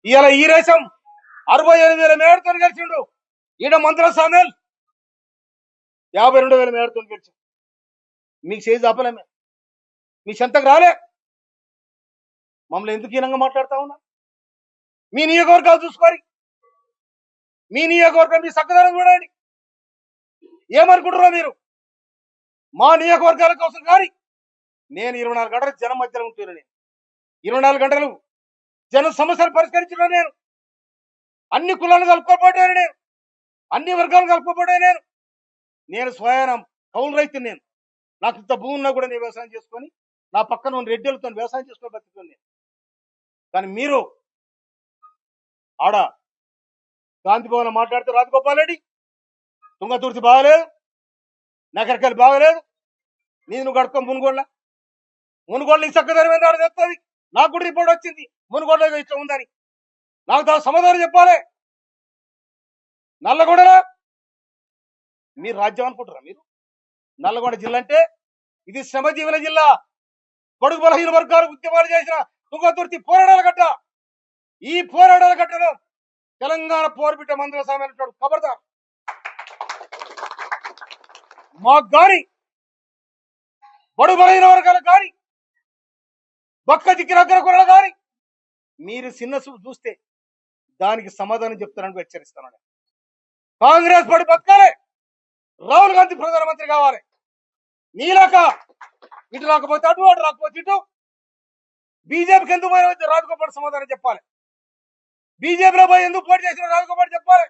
ఇవాళ ఈ రేషం 68,000 మేడతో గెలిచిండు. ఈడ మంత్రుల సామేల్ 52,000 మేడతో గెలిచిండు. మీకు చేసి ఆపలేమే, మీ చెంతకు రాలే. మమ్మల్ని ఎందుకు హీనంగా మాట్లాడుతా ఉన్నా? మీ నియోజకవర్గాలు చూసుకోరి, మీ నియోజకవర్గం మీ చక్కదనం చూడండి. ఏమనుకుంటారో మీరు? మా నియోజకవర్గాల కోసం కానీ నేను 24 గంటలు జనం మధ్యలో ఉంటున్నా. నేను 24 గంటలు జన సమస్యలు పరిష్కరించిన నేను, అన్ని కులాలను కలుపుకోబోయాను నేను, అన్ని వర్గాలను కలుపుకోబోయాను నేను స్వయానం కౌలు రైతు. నేను నాకు ఇంత భూమి ఉన్నా కూడా నేను వ్యవసాయం చేసుకొని నా పక్కన ఉన్న రెడ్డిలతో వ్యవసాయం చేసుకొని బతుకుతాను నేను. కానీ మీరు ఆడ గాంధీ భవన్ మాట్లాడితే రాజగోపాల్ రెడ్డి తుంగతుర్తి బాగలేదు, నగరకాయలు బాగలేదు, నేను గడుపుకో మునుగోళ్ళ ఈ చక్కదనం ఏందో చెప్తుంది. నాకు కూడా రిపోర్ట్ వచ్చింది మునుగోళ్ళ ఇట్లా ఉందని. నాకు దాని సమాధానం చెప్పాలి. నల్లగొండలో మీరు రాజ్యం అనుకుంటారా? మీరు నల్లగొండ జిల్లా అంటే ఇది శ్రమజీవుల జిల్లా. బడుగు బలహీన వర్గాలు ఉద్యమాలు చేసిన తుంగతుర్తి పోరాటాల గడ్డ. ఈ పోరాటాల గడ్డలో తెలంగాణ పోరుబిడ్డ మందుల సామె ఖబర్దార్. మాకు గాని బడుగు బలహీన వర్గాలకు కానీ బక్క దిక్కిన అగ్రకురాలు కానీ మీరు చిన్న చూపు చూస్తే దానికి సమాధానం చెప్తానని హెచ్చరిస్తాను. కాంగ్రెస్ పార్టీ బతకాలి, రాహుల్ గాంధీ ప్రధానమంత్రి కావాలి. నీలాక ఇటు రాకపోతే అటు, అటు రాకపోతే ఇటు. బీజేపీకి ఎందుకు పోయిన రాజగోపాల్ సమాధానం చెప్పాలి. బీజేపీలో పోయి ఎందుకు పోటీ చేసిన రాజగోపాల్ చెప్పాలి.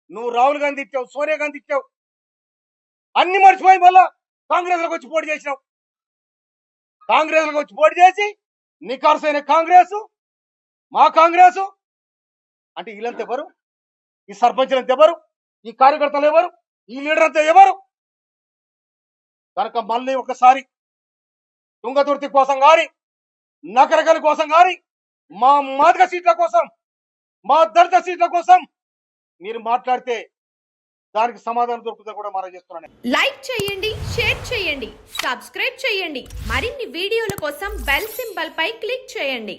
నువ్వు రాహుల్ గాంధీ ఇచ్చావు, సోనియా గాంధీ ఇచ్చావు, అన్ని మర్చిపోయి మళ్ళా కాంగ్రెస్ లోకి వచ్చి పోటీ చేసినావు. కాంగ్రెస్ లోకి వచ్చి పోటీ చేసి నికార్సైన కాంగ్రెస్, మా కాంగ్రెస్ అంటే వీళ్ళంతా ఎవరు? ఈ సర్పంచులంతా ఎవరు? ఈ కార్యకర్తలు ఎవరు? ఈ లీడర్ అంతా ఎవరు? కనుక మళ్ళీ ఒకసారి తుంగతుర్తి కోసం కానీ, నకరకల కోసం కానీ, మా మాదిగ సీట్ల కోసం, మా దళిత సీట్ల కోసం మీరు మాట్లాడితే దానికి సమాధానం దొరుకుతుందో కూడా మనం చేస్తున్నాను. లైక్ చేయండి, షేర్ చేయండి, సబ్స్క్రైబ్ చేయండి. మరిన్ని వీడియోల కోసం బెల్ సింబల్ పై క్లిక్ చేయండి.